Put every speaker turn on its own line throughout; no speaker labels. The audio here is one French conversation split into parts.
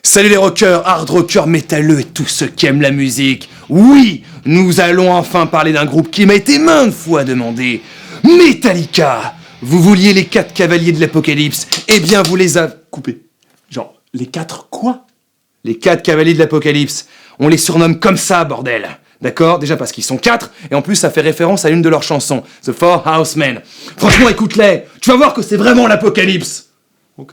Salut les rockers, hard rockers, métalleux et tous ceux qui aiment la musique. Oui, nous allons enfin parler d'un groupe qui m'a été maintes fois demandé. Metallica. Vous vouliez les 4 cavaliers de l'Apocalypse, eh bien vous les avez coupés.
Genre, les 4 quoi?
Les 4 cavaliers de l'Apocalypse. On les surnomme comme ça, bordel. D'accord? Déjà parce qu'ils sont 4, et en plus ça fait référence à l'une de leurs chansons, The Four Horsemen. Franchement, écoute-les, tu vas voir que c'est vraiment l'Apocalypse.
Ok.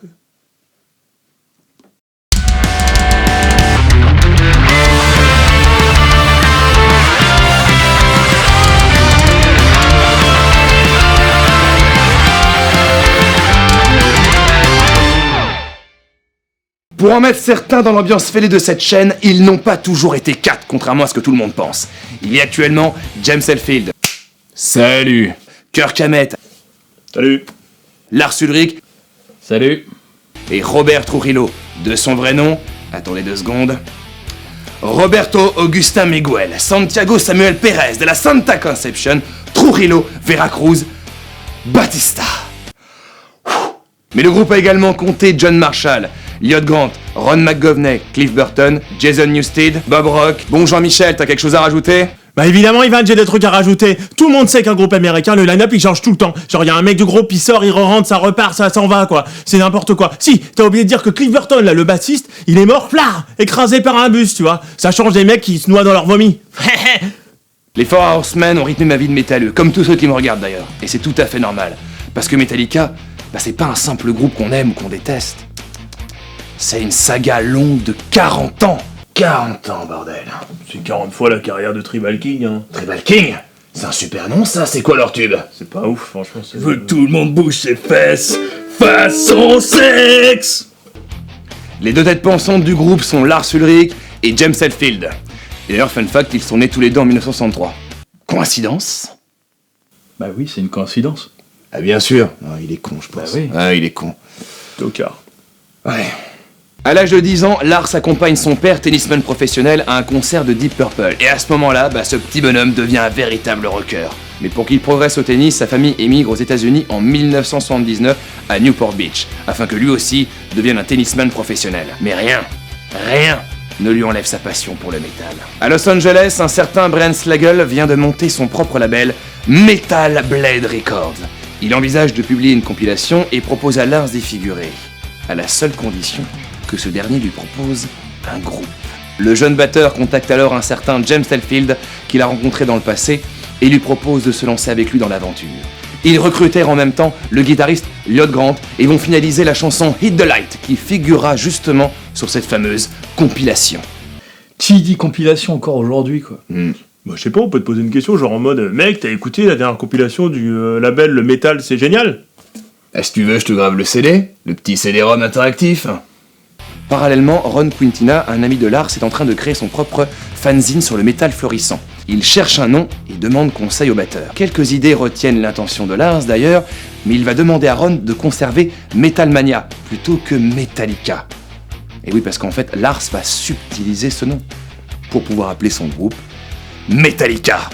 Pour en mettre certains dans l'ambiance fêlée de cette chaîne, ils n'ont pas toujours été 4, contrairement à ce que tout le monde pense. Il y a actuellement James Hetfield. Salut. Kirk Hammett.
Salut.
Lars Ulrich.
Salut.
Et Robert Trujillo. De son vrai nom, attendez 2 secondes. Roberto Agustin Miguel, Santiago Samuel Pérez de la Santa Conception, Trujillo, Veracruz, Batista. Mais le groupe a également compté John Marshall, Lloyd Grant, Ron McGovney, Cliff Burton, Jason Newsted, Bob Rock. Bon Jean-Michel, t'as quelque chose à rajouter?
Bah évidemment, Ivan, j'ai des trucs à rajouter. Tout le monde sait qu'un groupe américain, le line-up il change tout le temps. Genre, y'a un mec du groupe, il sort, il re-rentre, ça repart, ça s'en va, quoi. C'est n'importe quoi. Si, t'as oublié de dire que Cliff Burton, là, le bassiste, il est mort, plat, écrasé par un bus, tu vois. Ça change des mecs qui se noient dans leur vomi.
Les Four Horsemen ont rythmé ma vie de métalleux, comme tous ceux qui me regardent d'ailleurs. Et c'est tout à fait normal. Parce que Metallica, bah c'est pas un simple groupe qu'on aime ou qu'on déteste. C'est une saga longue de 40 ans. 40 ans, bordel.
C'est 40 fois la carrière de Tribal King, hein.
Tribal King? C'est un super nom ça, c'est quoi leur tube?
C'est pas ouf, franchement.
Je veux que tout le monde bouge ses fesses, façon sexe.
Les 2 têtes pensantes du groupe sont Lars Ulrich et James Hetfield. Et d'ailleurs, fun fact, ils sont nés tous les deux en 1963. Coïncidence?
Bah oui, c'est une coïncidence.
Ah bien sûr. Ah, il est con, je pense.
Bah oui.
Ah, il est con.
Tocard.
Ouais. À l'âge de 10 ans, Lars accompagne son père, tennisman professionnel, à un concert de Deep Purple. Et à ce moment-là, bah, ce petit bonhomme devient un véritable rocker. Mais pour qu'il progresse au tennis, sa famille émigre aux États-Unis en 1979 à Newport Beach, afin que lui aussi devienne un tennisman professionnel. Mais rien ne lui enlève sa passion pour le métal. À Los Angeles, un certain Brian Slagel vient de monter son propre label, Metal Blade Records. Il envisage de publier une compilation et propose à Lars d'y figurer, à la seule condition que ce dernier lui propose un groupe. Le jeune batteur contacte alors un certain James Hetfield qu'il a rencontré dans le passé et lui propose de se lancer avec lui dans l'aventure. Ils recrutèrent en même temps le guitariste Lloyd Grant et vont finaliser la chanson Hit the Light qui figurera justement sur cette fameuse compilation.
Qui dit compilation encore aujourd'hui, quoi?
Bah je sais pas, on peut te poser une question, genre en mode, mec, t'as écouté la dernière compilation du label Le Metal, c'est génial?
Si tu veux, je te grave le CD, le petit CD-ROM interactif. Parallèlement, Ron Quintina, un ami de Lars, est en train de créer son propre fanzine sur le métal florissant. Il cherche un nom et demande conseil au batteur. Quelques idées retiennent l'intention de Lars d'ailleurs, mais il va demander à Ron de conserver Metalmania plutôt que Metallica. Et oui, parce qu'en fait, Lars va subtiliser ce nom pour pouvoir appeler son groupe Metallica.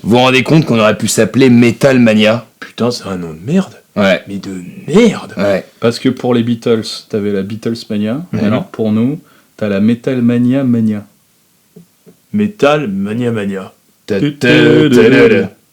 Vous vous rendez compte qu'on aurait pu s'appeler Metalmania?
Putain, c'est un nom de merde.
Ouais.
Mais de merde.
Ouais.
Parce que pour les Beatles, t'avais la Beatlesmania, et alors pour nous, t'as la Metalmania Mania.
Metal Mania Mania.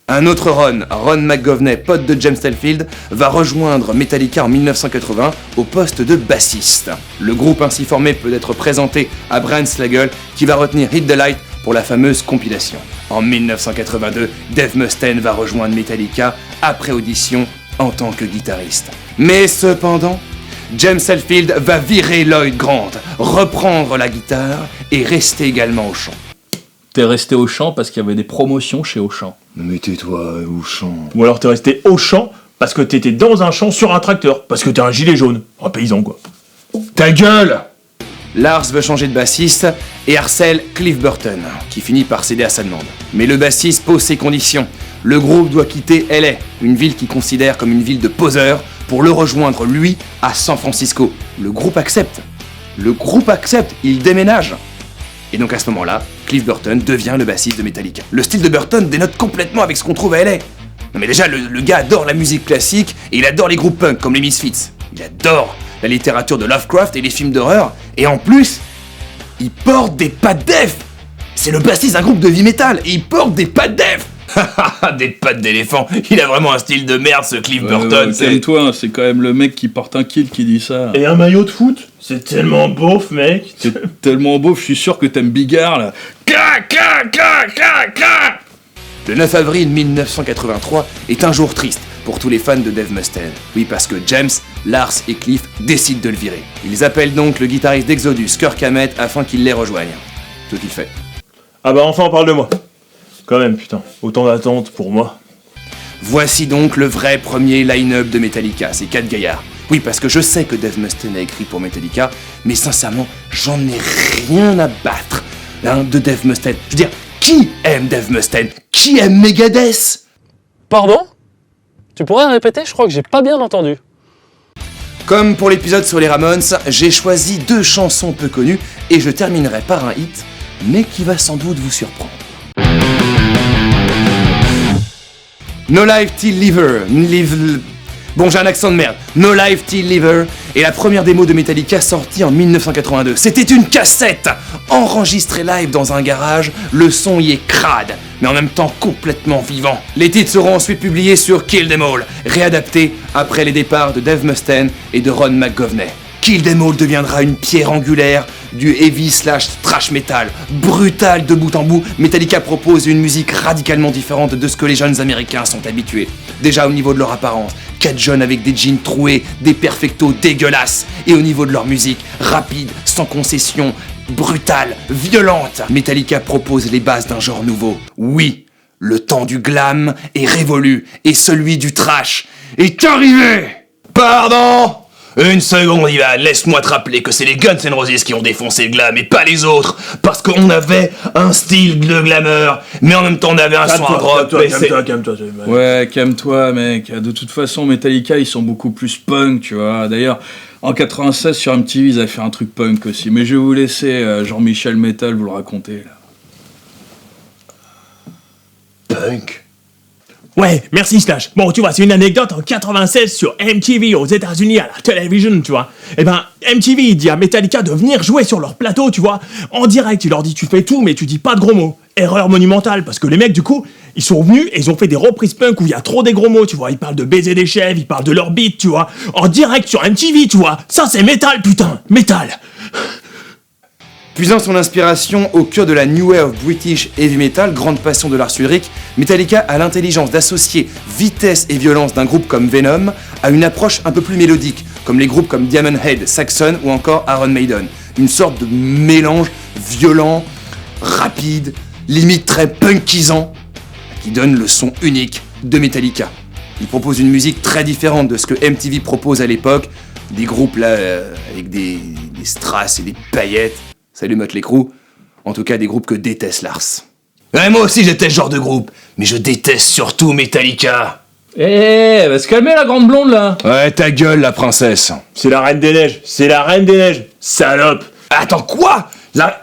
Un autre Ron McGovney, pote de James Hetfield, va rejoindre Metallica en 1980 au poste de bassiste. Le groupe ainsi formé peut être présenté à Brian Slagel qui va retenir Hit the Light pour la fameuse compilation. En 1982, Dave Mustaine va rejoindre Metallica après audition en tant que guitariste. Mais cependant, James Hetfield va virer Lloyd Grant, reprendre la guitare et rester également au chant.
T'es resté au chant parce qu'il y avait des promotions chez Auchan.
Mais tais-toi, au chant.
Ou alors t'es resté au champ parce que t'étais dans un champ sur un tracteur, parce que t'es un gilet jaune, un paysan quoi.
Ta gueule! Lars veut changer de bassiste et harcèle Cliff Burton, qui finit par céder à sa demande. Mais le bassiste pose ses conditions. Le groupe doit quitter LA, une ville qu'il considère comme une ville de poseurs, pour le rejoindre, lui, à San Francisco. Le groupe accepte, il déménage. Et donc à ce moment-là, Cliff Burton devient le bassiste de Metallica. Le style de Burton dénote complètement avec ce qu'on trouve à LA. Non mais déjà, le gars adore la musique classique et il adore les groupes punk comme les Misfits. Il adore la littérature de Lovecraft et les films d'horreur, et en plus, il porte des pattes d'elfe. C'est le bassiste d'un groupe de heavy metal, et il porte des pattes d'elfe. Des pattes d'éléphant, il a vraiment un style de merde ce Cliff Burton.
Calme-toi, hein, c'est quand même le mec qui porte un kill qui dit ça.
Et un maillot de foot. C'est tellement beauf, mec.
C'est tellement beau, je suis sûr que t'aimes Bigard là.
Le 9 avril 1983 est un jour triste pour tous les fans de Dave Mustaine. Oui, parce que James, Lars et Cliff décident de le virer. Ils appellent donc le guitariste d'Exodus, Kirk Hammett, afin qu'il les rejoigne. Ce qu'il fait.
Ah bah enfin on parle de moi. Quand même, putain, autant d'attentes pour moi.
Voici donc le vrai premier line-up de Metallica, ces 4 gaillards. Oui, parce que je sais que Dave Mustaine a écrit pour Metallica, mais sincèrement, j'en ai rien à battre de Dave Mustaine. Je veux dire, qui aime Dave Mustaine? Qui aime Megadeth?
Pardon? Tu pourrais répéter? Je crois que j'ai pas bien entendu.
Comme pour l'épisode sur les Ramones, j'ai choisi 2 chansons peu connues et je terminerai par un hit, mais qui va sans doute vous surprendre. No Life Till Liver. Bon, j'ai un accent de merde. No Life Till Liver est la première démo de Metallica sortie en 1982. C'était une cassette enregistrée live dans un garage. Le son y est crade, mais en même temps complètement vivant. Les titres seront ensuite publiés sur Kill Them All, réadaptés après les départs de Dave Mustaine et de Ron McGovney. Kill Them All deviendra une pierre angulaire du heavy/thrash metal. Brutal de bout en bout, Metallica propose une musique radicalement différente de ce que les jeunes américains sont habitués. Déjà au niveau de leur apparence, 4 jeunes avec des jeans troués, des perfectos dégueulasses. Et au niveau de leur musique, rapide, sans concession, brutale, violente. Metallica propose les bases d'un genre nouveau. Oui, le temps du glam est révolu et celui du trash est arrivé. Pardon ? Une seconde, Ivan, laisse-moi te rappeler que c'est les Guns N' Roses qui ont défoncé le glam et pas les autres, parce qu'on avait un style de glamour, mais en même temps on avait un son à rock.
Calme-toi.
Ouais, calme-toi mec. De toute façon, Metallica, ils sont beaucoup plus punk, tu vois. D'ailleurs, en 96, sur MTV, ils avaient fait un truc punk aussi. Mais je vais vous laisser Jean-Michel Metal vous le raconter, là.
Punk.
Ouais, merci Slash. Bon, tu vois, c'est une anecdote en 96 sur MTV aux États-Unis à la télévision, tu vois. Eh ben, MTV il dit à Metallica de venir jouer sur leur plateau, tu vois. En direct, il leur dit tu fais tout, mais tu dis pas de gros mots. Erreur monumentale, parce que les mecs, du coup, ils sont venus et ils ont fait des reprises punk où il y a trop des gros mots, tu vois. Ils parlent de baiser des chèvres, ils parlent de leur beat, tu vois. En direct sur MTV, tu vois. Ça, c'est métal, putain. Métal.
Puisant son inspiration au cœur de la New Wave British Heavy Metal, grande passion de Lars Ulrich, Metallica a l'intelligence d'associer vitesse et violence d'un groupe comme Venom à une approche un peu plus mélodique, comme les groupes comme Diamond Head, Saxon ou encore Iron Maiden. Une sorte de mélange violent, rapide, limite très punkisant, qui donne le son unique de Metallica. Il propose une musique très différente de ce que MTV propose à l'époque, des groupes là avec des strass et des paillettes. Salut Motley Crue, en tout cas des groupes que déteste Lars. Ouais, moi aussi j'étais ce genre de groupe, mais je déteste surtout Metallica.
Va se calmer la grande blonde là.
Ouais, ta gueule la princesse.
C'est la reine des neiges, salope.
Attends, quoi? La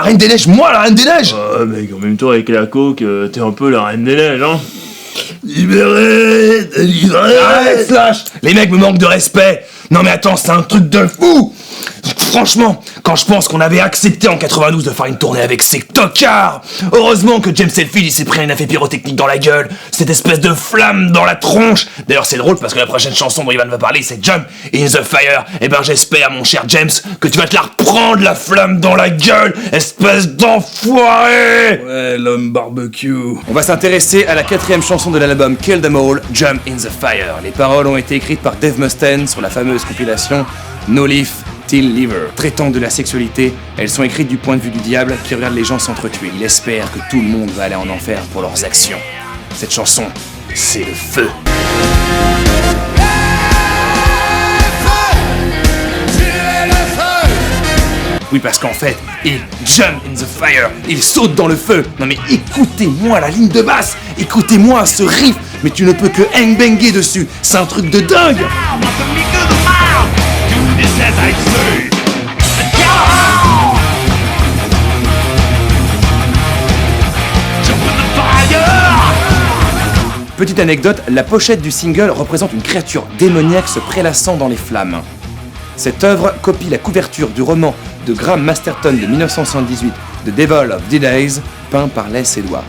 reine des neiges, moi la reine des neiges?
Oh mec, en même temps avec la coke, t'es un peu la reine des neiges, hein.
Libéré, délivré. Arrête, Slash. Les mecs me manquent de respect. Non mais attends, c'est un truc de fou. Franchement, quand je pense qu'on avait accepté en 92 de faire une tournée avec ces tocards, heureusement que James Hetfield il s'est pris un effet pyrotechnique dans la gueule, cette espèce de flamme dans la tronche. D'ailleurs c'est drôle parce que la prochaine chanson dont Ivan va parler c'est Jump in the Fire. Et ben j'espère mon cher James que tu vas te la reprendre la flamme dans la gueule, espèce d'enfoiré.
Ouais, l'homme barbecue.
On va s'intéresser à la 4e chanson de l'album Kill Them All, Jump in the Fire. Les paroles ont été écrites par Dave Mustaine sur la fameuse compilation No Life Till Liver. Traitant de la sexualité, elles sont écrites du point de vue du diable qui regarde les gens s'entretuer. Il espère que tout le monde va aller en enfer pour leurs actions. Cette chanson, c'est le feu. Oui, parce qu'en fait, il jump in the fire, il saute dans le feu. Non mais écoutez-moi la ligne de basse, écoutez-moi ce riff, mais tu ne peux que hang-banger dessus, c'est un truc de dingue. Petite anecdote, la pochette du single représente une créature démoniaque se prélassant dans les flammes. Cette œuvre copie la couverture du roman de Graham Masterton de 1978, The Devil of D-Days, peint par Les Edwards.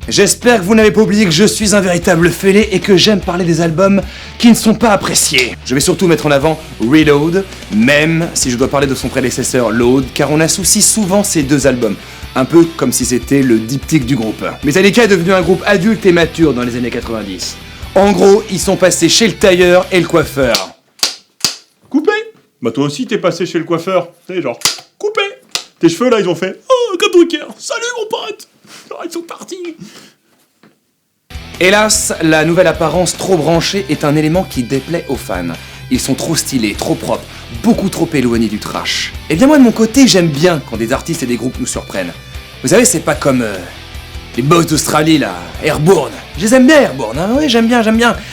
J'espère que vous n'avez pas oublié que je suis un véritable fêlé et que j'aime parler des albums qui ne sont pas appréciés. Je vais surtout mettre en avant Reload, même si je dois parler de son prédécesseur Load, car on associe souvent ces deux albums, un peu comme si c'était le diptyque du groupe. Metallica est devenu un groupe adulte et mature dans les années 90. En gros, ils sont passés chez le tailleur et le coiffeur.
Coupé. Bah toi aussi t'es passé chez le coiffeur. T'es genre, coupé. Tes cheveux là ils ont fait, oh comme Drucker, salut mon pote. Alors, ils sont partis.
Hélas, la nouvelle apparence trop branchée est un élément qui déplaît aux fans. Ils sont trop stylés, trop propres, beaucoup trop éloignés du trash. Et bien moi de mon côté, j'aime bien quand des artistes et des groupes nous surprennent. Vous savez, c'est pas comme les boss d'Australie là, Airborne. Je les aime bien Airborne, hein, oui j'aime bien.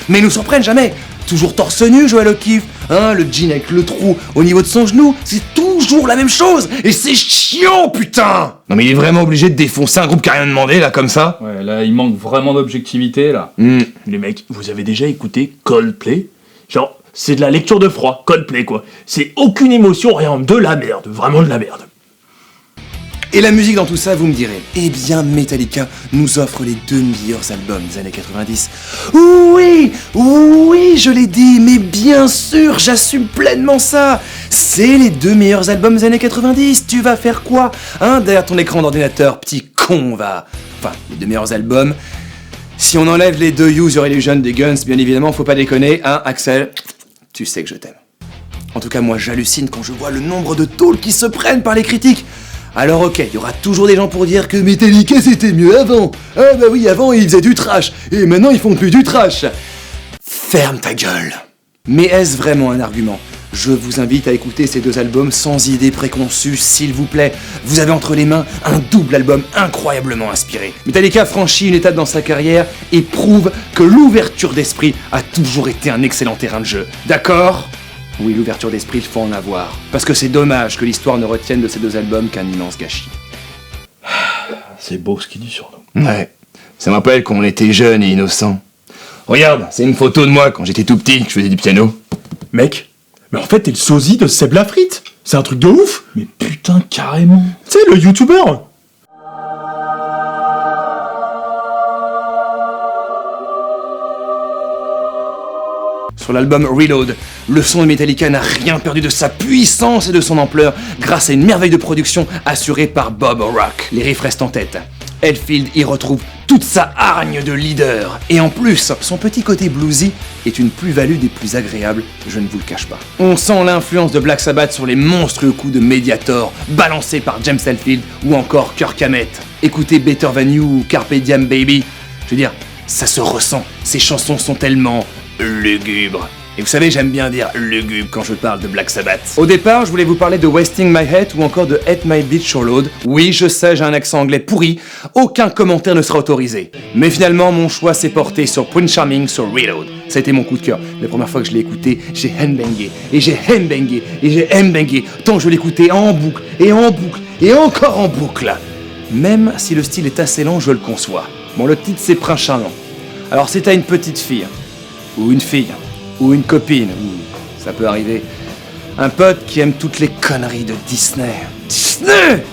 Mais ils nous surprennent jamais. Toujours torse nu, Joël O'Keefe, hein, le jean avec le trou au niveau de son genou, c'est toujours la même chose, et c'est chiant, putain! Non mais il est vraiment obligé de défoncer un groupe qui a rien demandé, là, comme ça?
Ouais, là, il manque vraiment d'objectivité, là.
Les mecs, vous avez déjà écouté Coldplay? Genre, c'est de la lecture de froid, Coldplay quoi. C'est aucune émotion, rien, de la merde, vraiment de la merde.
Et la musique dans tout ça, vous me direz, eh bien Metallica nous offre les deux meilleurs albums des années 90. Oui, je l'ai dit, mais bien sûr, j'assume pleinement ça. C'est les deux meilleurs albums des années 90, tu vas faire quoi? Hein, derrière ton écran d'ordinateur, petit con, va. Enfin, les deux meilleurs albums. Si on enlève les deux Use Your Illusion des Guns, bien évidemment, faut pas déconner, hein, Axel? Tu sais que je t'aime. En tout cas, moi j'hallucine quand je vois le nombre de taules qui se prennent par les critiques. Alors ok, il y aura toujours des gens pour dire que Metallica c'était mieux avant. Ah bah oui, avant ils faisaient du trash, et maintenant ils font plus du trash. Ferme ta gueule. Mais est-ce vraiment un argument? Je vous invite à écouter ces deux albums sans idées préconçues, s'il vous plaît. Vous avez entre les mains un double album incroyablement inspiré. Metallica franchit une étape dans sa carrière et prouve que l'ouverture d'esprit a toujours été un excellent terrain de jeu. D'accord ? Oui, l'ouverture d'esprit, il faut en avoir. Parce que c'est dommage que l'histoire ne retienne de ces deux albums qu'un immense gâchis.
C'est beau ce qu'il dit sur nous.
Ouais, ça me rappelle quand on était jeunes et innocents. Regarde, c'est une photo de moi quand j'étais tout petit, que je faisais du piano.
Mec, mais en fait t'es le sosie de Seb Lafrite. C'est un truc de ouf.
Mais putain, carrément.
Tu sais, le youtubeur.
Sur l'album Reload, le son de Metallica n'a rien perdu de sa puissance et de son ampleur grâce à une merveille de production assurée par Bob Rock. Les riffs restent en tête. Hetfield y retrouve toute sa hargne de leader. Et en plus, son petit côté bluesy est une plus-value des plus agréables, je ne vous le cache pas. On sent l'influence de Black Sabbath sur les monstrueux coups de Mediator, balancés par James Hetfield ou encore Kirk Hammett. Écoutez Better Than You ou Carpe Diem Baby. Je veux dire, ça se ressent, ces chansons sont tellement lugubres. Et vous savez, j'aime bien dire lugubre quand je parle de Black Sabbath. Au départ, je voulais vous parler de Wasting My Head ou encore de At My Beach sur Load. Oui, je sais, j'ai un accent anglais pourri, aucun commentaire ne sera autorisé. Mais finalement, mon choix s'est porté sur Prince Charming sur Reload. Ça a été mon coup de cœur. La première fois que je l'ai écouté, j'ai headbangé, et j'ai headbangé, et j'ai headbangé, tant que je l'écoutais en boucle, et en boucle, et encore en boucle. Même si le style est assez lent, je le conçois. Bon, le titre c'est Prince Charmant. Alors si t'as une petite fille, ou une fille, ou une copine, ou ça peut arriver, un pote qui aime toutes les conneries de Disney. Disney!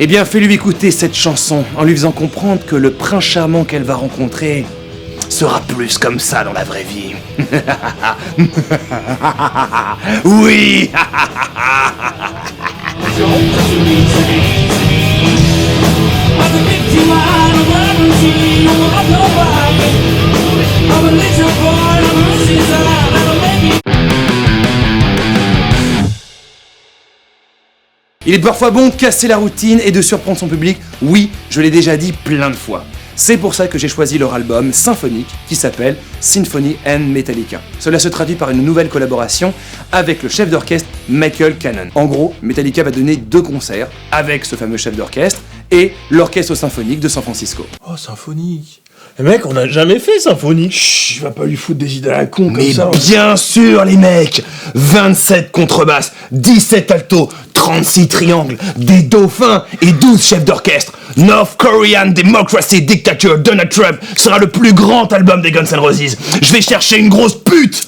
Eh bien, fais-lui écouter cette chanson en lui faisant comprendre que le prince charmant qu'elle va rencontrer sera plus comme ça dans la vraie vie. Oui! Il est parfois bon de casser la routine et de surprendre son public, oui, je l'ai déjà dit plein de fois. C'est pour ça que j'ai choisi leur album symphonique qui s'appelle Symphony and Metallica. Cela se traduit par une nouvelle collaboration avec le chef d'orchestre Michael Cannon. En gros, Metallica va donner 2 concerts avec ce fameux chef d'orchestre et l'orchestre symphonique de San Francisco.
Oh, symphonique. Mec, on a jamais fait Symphonie.
Chut, va pas lui foutre des idées à la con comme
Mais
ça.
bien sûr, les mecs! 27 contrebasses, 17 altos, 36 triangles, des dauphins et 12 chefs d'orchestre. North Korean Democracy Dictature Donald Trump sera le plus grand album des Guns N' Roses. Je vais chercher une grosse pute!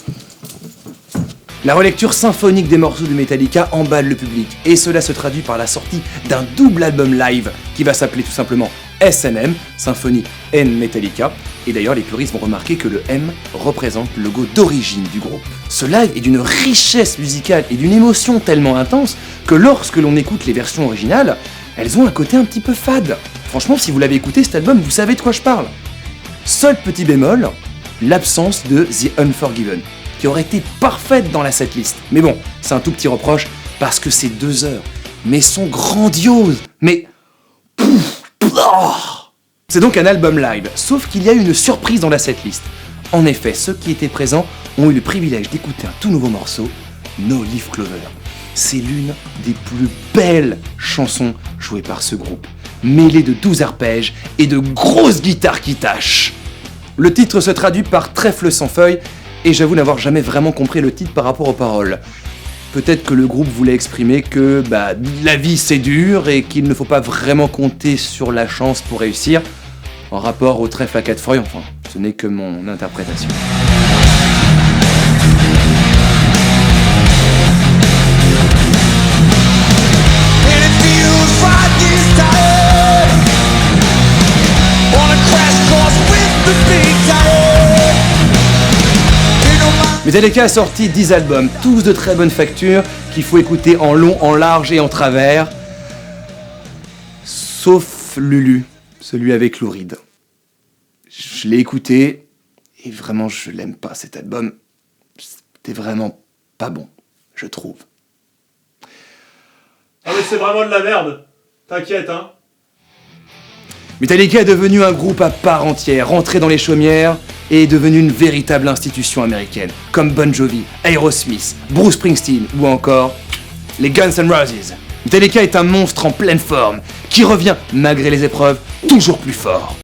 La relecture symphonique des morceaux de Metallica emballe le public, et cela se traduit par la sortie d'un double album live qui va s'appeler tout simplement SNM, Symphony and Metallica, et d'ailleurs les puristes vont remarquer que le M représente le logo d'origine du groupe. Ce live est d'une richesse musicale et d'une émotion tellement intense que lorsque l'on écoute les versions originales, elles ont un côté un petit peu fade. Franchement, si vous l'avez écouté cet album, vous savez de quoi je parle. Seul petit bémol, l'absence de The Unforgiven, qui aurait été parfaite dans la setlist. Mais bon, c'est un tout petit reproche, parce que ces 2 heures, mais sont grandioses, mais... C'est donc un album live, sauf qu'il y a une surprise dans la setlist. En effet, ceux qui étaient présents ont eu le privilège d'écouter un tout nouveau morceau, No Leaf Clover. C'est l'une des plus belles chansons jouées par ce groupe, mêlée de 12 arpèges et de grosses guitares qui tâchent. Le titre se traduit par trèfle sans feuilles, et j'avoue n'avoir jamais vraiment compris le titre par rapport aux paroles. Peut-être que le groupe voulait exprimer que la vie c'est dur et qu'il ne faut pas vraiment compter sur la chance pour réussir, en rapport au trèfle à 4 feuilles, enfin, ce n'est que mon interprétation. Metallica a sorti 10 albums, tous de très bonne facture, qu'il faut écouter en long, en large et en travers. Sauf Lulu, celui avec Lou Reed. Je l'ai écouté, et vraiment je l'aime pas cet album. C'était vraiment pas bon, je trouve.
Ah mais c'est vraiment de la merde. T'inquiète, hein.
Metallica est devenu un groupe à part entière, rentré dans les chaumières et est devenu une véritable institution américaine, comme Bon Jovi, Aerosmith, Bruce Springsteen ou encore les Guns N' Roses. Metallica est un monstre en pleine forme, qui revient, malgré les épreuves, toujours plus fort.